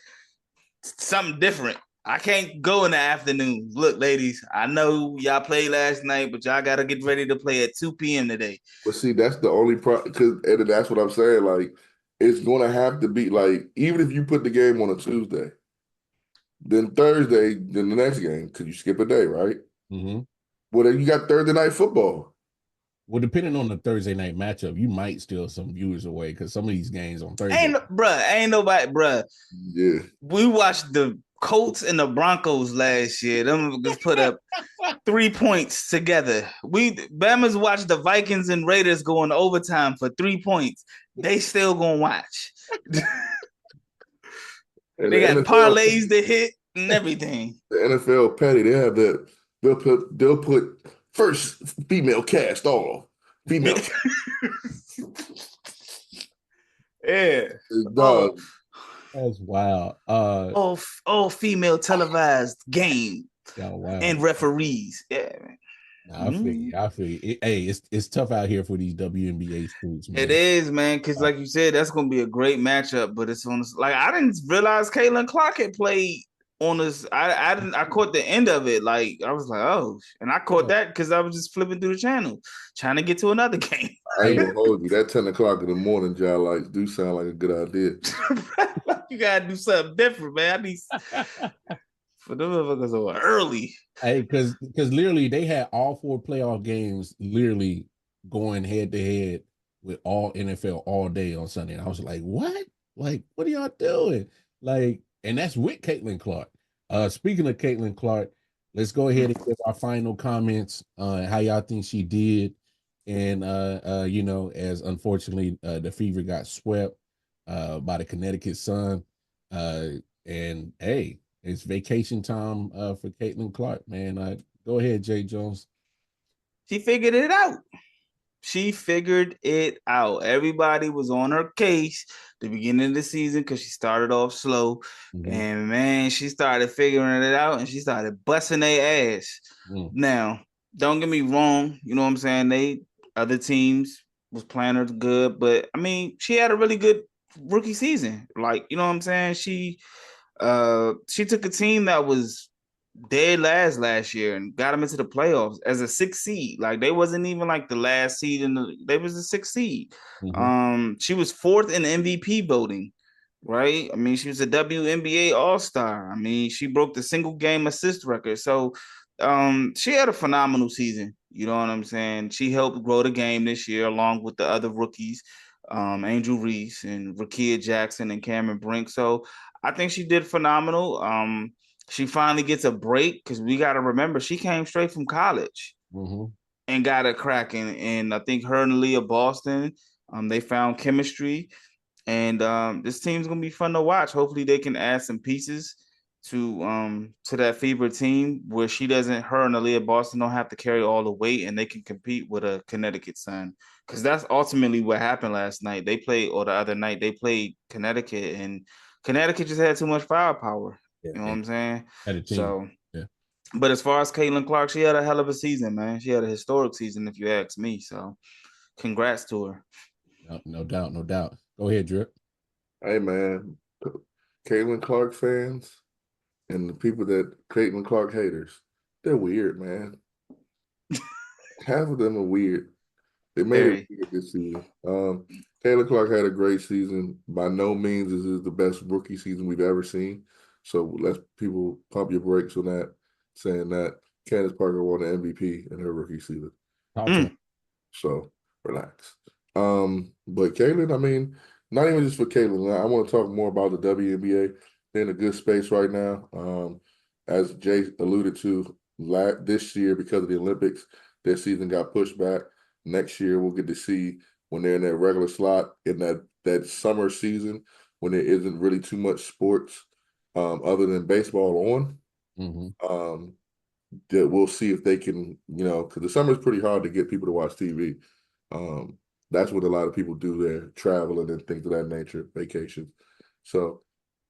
something different. I can't go in the afternoon. Look, ladies, I know y'all played last night, but y'all got to get ready to play at 2 p.m. today. But see, that's the only problem, because that's what I'm saying. Like, it's going to have to be, like, even if you put the game on a Tuesday, then Thursday, then the next game, because you skip a day, right? Mm-hmm. Well, then you got Thursday night football. Well, depending on the Thursday night matchup, you might steal some viewers away because some of these games on Thursday. Ain't nobody. Yeah. We watched the Colts and the Broncos last year. Them just put up 3 points together. Bama's watched the Vikings and Raiders go in overtime for 3 points. They still gonna watch. They got parlays to hit and everything. The NFL petty, they have that. They'll put first female cast off. Female. Yeah. Dog. That's wild. All female televised game. Yeah, wow. And referees. Yeah, man. I feel you. Hey, it's tough out here for these WNBA students, man. It is, man, because like you said, that's gonna be a great matchup. But it's on like I didn't realize Caitlin Clark had played on this. I caught the end of it. Like I was like, oh, and I caught that because I was just flipping through the channel, trying to get to another game. I ain't gonna hold you. That 10 o'clock in the morning job like do sound like a good idea. You gotta do something different, man. I need for them motherfuckers are early. Hey, because literally they had all 4 playoff games literally going head to head with all NFL all day on Sunday. And I was like, what? Like, what are y'all doing? Like, and that's with Caitlin Clark. Speaking of Caitlin Clark, let's go ahead and give our final comments on how y'all think she did. And as unfortunately the Fever got swept by the Connecticut Sun. And hey, it's vacation time for Caitlin Clark, man. Go ahead, Jae Jones. She figured it out. Everybody was on her case the beginning of the season because she started off slow. Mm-hmm. And, man, she started figuring it out, and she started busting their ass. Mm. Now, don't get me wrong. You know what I'm saying? Other teams was playing her good, but I mean, she had a really good rookie season. Like, you know what I'm saying? She took a team that was dead last year and got them into the playoffs as a 6th seed. Like, they wasn't even like the last seed they was the 6th seed. She was 4th in MVP voting, right? I mean, she was a WNBA All-Star. I mean, she broke the single game assist record. So she had a phenomenal season. You know what I'm saying? She helped grow the game this year along with the other rookies, Angel Reese and Rakia Jackson and Cameron Brink. So I think she did phenomenal. She finally gets a break because we got to remember she came straight from college and got a cracking. And I think her and Leah Boston, they found chemistry. And this team's gonna be fun to watch. Hopefully, they can add some pieces to that Fever team where her and Aaliyah Boston don't have to carry all the weight, and they can compete with a Connecticut Sun. Because that's ultimately what happened last night. The other night, they played Connecticut, and Connecticut just had too much firepower. Yeah, you know what I'm saying? Had a team. So, yeah. But as far as Caitlin Clark, she had a hell of a season, man. She had a historic season, if you ask me. So, congrats to her. No doubt, no doubt. Go ahead, Drip. Hey, man. Caitlin Clark fans and the people that Caitlin Clark haters, they're weird, man. Half of them are weird. They made it weird this season. Caitlin Clark had a great season. By no means is it the best rookie season we've ever seen. So let people pump your brakes on that, saying that Candace Parker won the MVP in her rookie season. So relax. But Caitlin, I mean, not even just for Caitlin. I want to talk more about the WNBA. They're in a good space right now. As Jay alluded to, this year because of the Olympics, their season got pushed back. Next year, we'll get to see when they're in their regular slot in that summer season when there isn't really too much sports other than baseball on. That we'll see if they can, because the summer is pretty hard to get people to watch TV. That's what a lot of people do there, traveling and things of that nature, vacations. So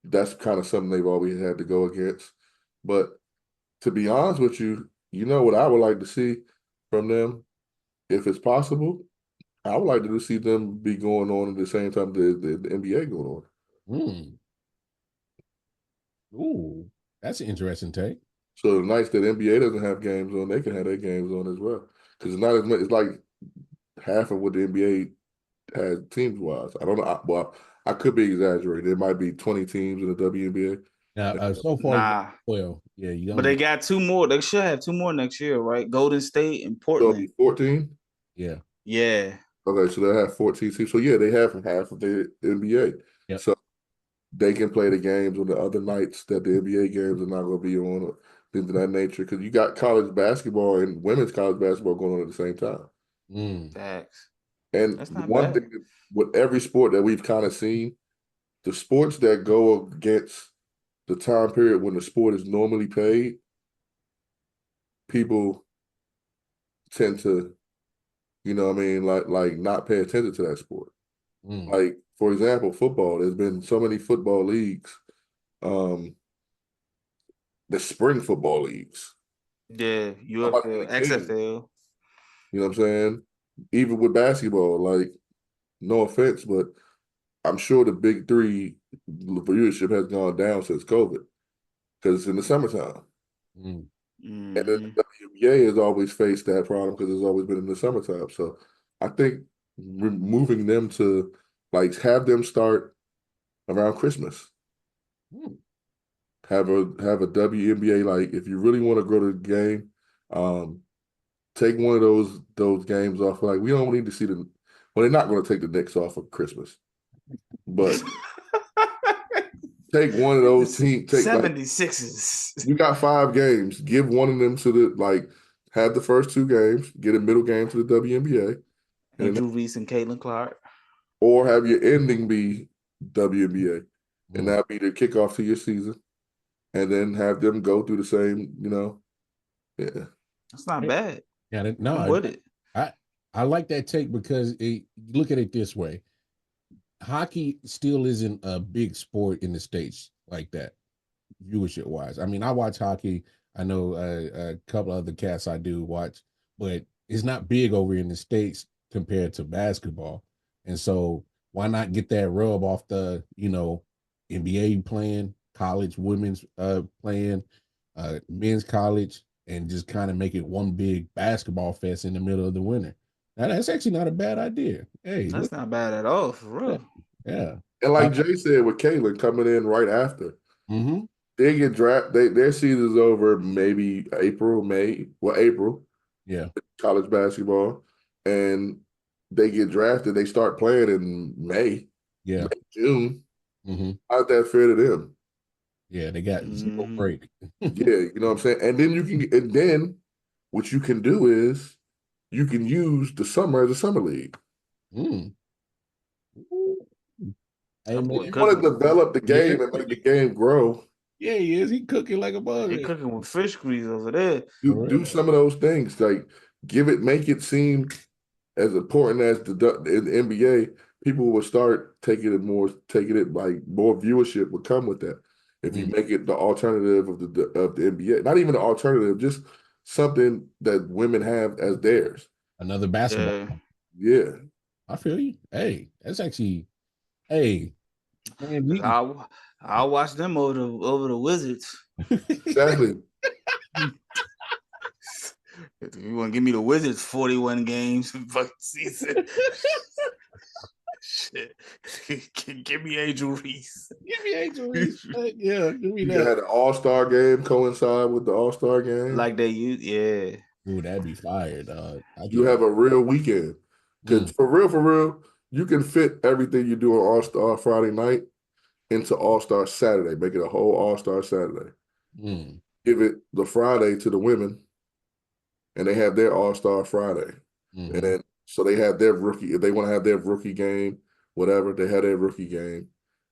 that's kind of something they've always had to go against. But to be honest with you, what I would like to see from them, if it's possible, I would like to see them be going on at the same time the NBA going on. Ooh, that's an interesting take. So the nights that NBA doesn't have games on, they can have their games on as well. Because it's not as much. It's like half of what the NBA has teams wise. I don't know. Well, I could be exaggerating. There might be 20 teams in the WNBA. Now, so far, yeah, but they got 2 more. They should have 2 more next year, right? Golden State and Portland. 14. Yeah. Okay, so they have 14 teams. So yeah, they have half of the NBA. Yep. So they can play the games on the other nights that the NBA games are not going to be on, or things of that nature. Because you got college basketball and women's college basketball going on at the same time. Facts. And one thing with every sport that we've kind of seen, the sports that go against the time period when the sport is normally paid, people tend to, like not pay attention to that sport. Like, for example, football. There's been so many football leagues, the spring football leagues. Yeah, UFL, XFL. You know what I'm saying? Even with basketball, like, no offense, but I'm sure the big three viewership has gone down since COVID because it's in the summertime. And then the WNBA has always faced that problem because it's always been in the summertime. So I think moving them to have them start around Christmas. Have a WNBA, like, if you really want to grow the game, take one of those games off. Like, we don't need to see they're not going to take the Knicks off of Christmas. But take one of those teams. Take 76ers. You got 5 games. Give one of them to have the first 2 games. Get a middle game to the WNBA. Andrew Reese and Caitlin Clark. Or have your ending be WNBA. And that'll be the kickoff to your season. And then have them go through the same, Yeah. That's not bad. Yeah, I'm with it. I like that take because look at it this way. Hockey still isn't a big sport in the States like that, viewership wise. I mean, I watch hockey. I know a couple other cats I do watch but it's not big over in the States compared to basketball. And so why not get that rub off the, NBA playing, college women's playing, men's college, and just kind of make it one big basketball fest in the middle of the winter. Now that's actually not a bad idea. Hey, That's not bad at all, for real. yeah. And like Jay said with Caitlin coming in right after, they get drafted. Their season's over maybe April, May. Well, April. Yeah. College basketball, and they get drafted. They start playing in May. Yeah. May, June. How's that fair to them? Yeah, they got zero break. Yeah, you know what I'm saying. And then what you can do is you can use the summer as a summer league. Hey, man, you want to develop the game and make the game grow. Yeah, he is. He cooking like a bug. He cooking with fish grease over there. Do some of those things, like make it seem as important as in the NBA. People will start taking it like more viewership would come with that. If you make it the alternative of the NBA, not even the alternative, just something that women have as theirs. Another basketball. Yeah. I feel you. Hey, that's actually, man, I'll watch them over the Wizards. Exactly. You want to give me the Wizards 41 games fucking season? Shit. Give me Angel Reese. Give me Angel Reese. Yeah, give me that. You had an All-Star game coincide with the All-Star game. Like they use, yeah. Ooh, that'd be fire, dog. You have a real weekend. Because for real, you can fit everything you do on All-Star Friday night into All-Star Saturday. Make it a whole All-Star Saturday. Give it the Friday to the women, and they have their All-Star Friday. And then so they have their rookie, if they want to have their rookie game, whatever, they had their rookie game.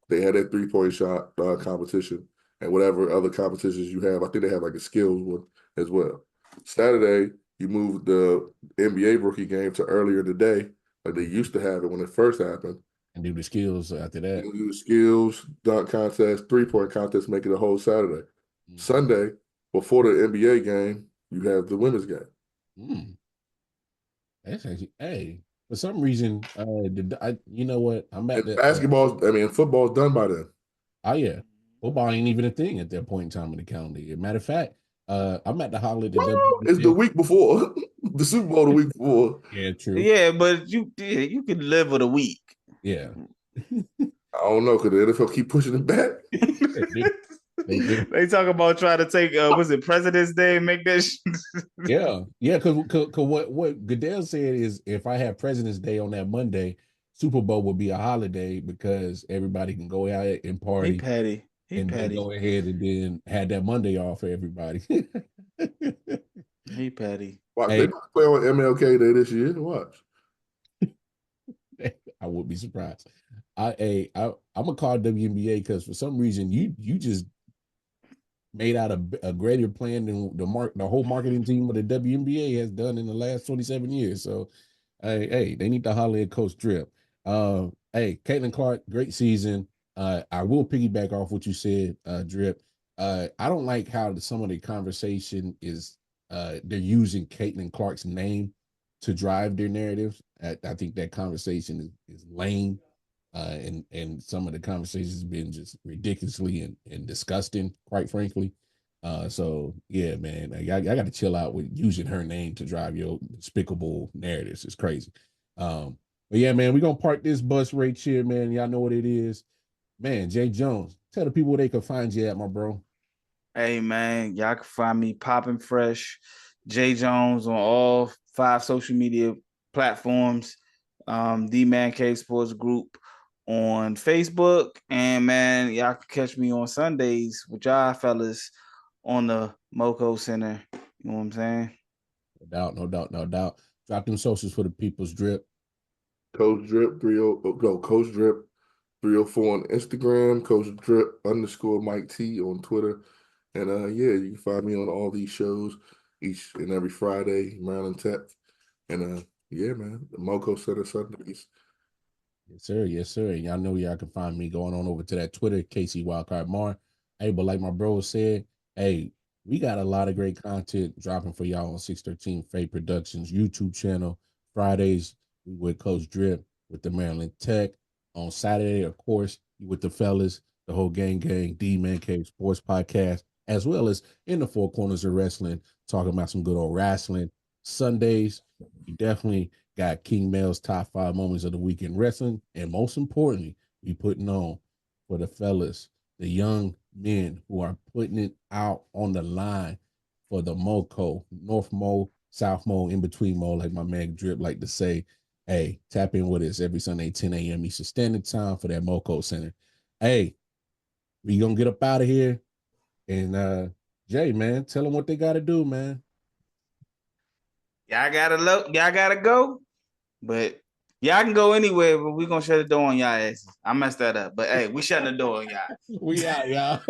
They had their three-point shot competition and whatever other competitions you have. I think they have like a skills one as well. Saturday, you move the NBA rookie game to earlier in the day, like they used to have it when it first happened. And do the skills after that. Do the skills, dunk contest, three-point contest, make it a whole Saturday. Sunday, before the NBA game, you have the women's game. That's actually, for some reason, you know what? I'm at the football's done by then. Oh yeah, football ain't even a thing at that point in time in the calendar year. Matter of fact, I'm at the holiday. It's the week before the Super Bowl. The week before. Yeah, true. Yeah, but you can live with a week. Yeah. I don't know, because the NFL keep pushing it back. They talk about trying to take was it President's Day and make that Yeah, because what Goodell said is if I have President's Day on that Monday, Super Bowl will be a holiday because everybody can go out and party. He petty. Go ahead and then had that Monday off for everybody. He petty. Watch, they might play on MLK Day this year. Watch. I would be surprised. I'm gonna call WNBA because for some reason you just made out a greater plan than the whole marketing team of the WNBA has done in the last 27 years. So, hey, they need to holler at Coach Drip. Hey, Caitlin Clark, great season. I will piggyback off what you said, Drip. I don't like how some of the conversation is they're using Caitlin Clark's name to drive their narratives. I think that conversation is lame. And some of the conversations have been just ridiculously and disgusting, quite frankly. So yeah, man, I got to chill out with using her name to drive your despicable narratives. It's crazy. But yeah, man, we're gonna park this bus right here, man. Y'all know what it is. Man, Jae Jones, tell the people where they can find you at, my bro. Hey man, y'all can find me popping fresh, Jae Jones on all 5 social media platforms. The Man Cave Sports Group on Facebook, and man, y'all can catch me on Sundays with y'all fellas on the Moco Center. You know what I'm saying? No doubt. Drop them socials for the people's. Drip. Coach Drip 304 on Instagram, Coach Drip _ Mike T on Twitter. And you can find me on all these shows each and every Friday, Maryland Tech. And man, the Moco Center Sundays. Yes, sir. And y'all know y'all can find me going on over to that Twitter, KC Wildcard Mar. Hey, but like my bro said, hey, We got a lot of great content dropping for y'all on 613 Faye Productions YouTube channel. Fridays, we with Coach Drip with the Maryland Tech. On Saturday, of course, you with the fellas, the whole gang, D Man Cave Sports Podcast, as well as in the Four Corners of Wrestling, talking about some good old wrestling. Sundays, we definitely got King Mel's top 5 moments of the week in wrestling. And most importantly, we putting on for the fellas, the young men who are putting it out on the line for the MoCo, North Mo, South Mo, in between Mo, like my man Drip like to say. Hey, tap in with us every Sunday, 10 a.m. Eastern Standard Time for that MoCo Center. Hey, we gonna get up out of here. And Jay, man, tell them what they gotta do, man. Y'all gotta go. But y'all can go anywhere, but we gonna shut the door on y'all asses. I messed that up. But hey, we shutting the door on y'all. We out, y'all.